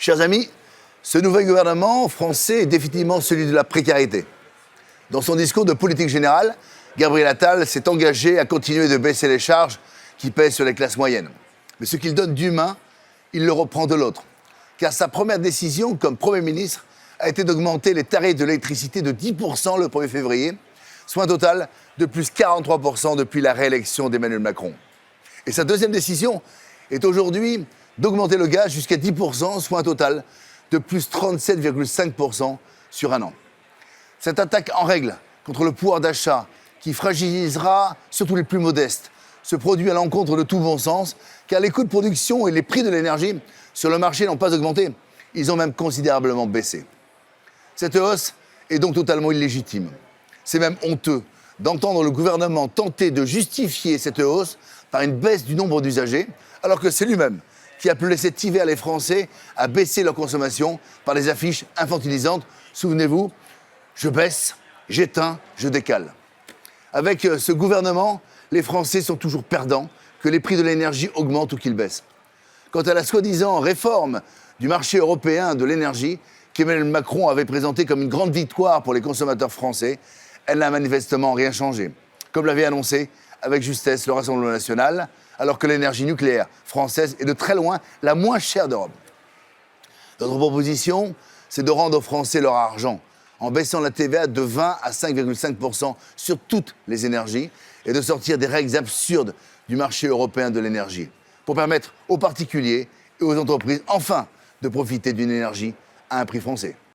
Chers amis, ce nouvel gouvernement français est définitivement celui de la précarité. Dans son discours de politique générale, Gabriel Attal s'est engagé à continuer de baisser les charges qui pèsent sur les classes moyennes. Mais ce qu'il donne d'humain, il le reprend de l'autre. Car sa première décision comme Premier ministre a été d'augmenter les tarifs de l'électricité de 10% le 1er février, soit un total de plus 43% depuis la réélection d'Emmanuel Macron. Et sa deuxième décision est aujourd'hui d'augmenter le gaz jusqu'à 10%, soit un total de plus 37,5% sur un an. Cette attaque en règle contre le pouvoir d'achat, qui fragilisera surtout les plus modestes, se produit à l'encontre de tout bon sens, car les coûts de production et les prix de l'énergie sur le marché n'ont pas augmenté, ils ont même considérablement baissé. Cette hausse est donc totalement illégitime. C'est même honteux d'entendre le gouvernement tenter de justifier cette hausse par une baisse du nombre d'usagers, alors que c'est lui-même qui a appelé cet hiver les Français à baisser leur consommation par des affiches infantilisantes. Souvenez-vous, je baisse, j'éteins, je décale. Avec ce gouvernement, les Français sont toujours perdants, que les prix de l'énergie augmentent ou qu'ils baissent. Quant à la soi-disant réforme du marché européen de l'énergie, qu'Emmanuel Macron avait présentée comme une grande victoire pour les consommateurs français, elle n'a manifestement rien changé. Comme l'avait annoncé avec justesse le Rassemblement national, alors que l'énergie nucléaire française est de très loin la moins chère d'Europe. Notre proposition, c'est de rendre aux Français leur argent, en baissant la TVA de 20 à 5,5% sur toutes les énergies et de sortir des règles absurdes du marché européen de l'énergie, pour permettre aux particuliers et aux entreprises, enfin, de profiter d'une énergie à un prix français.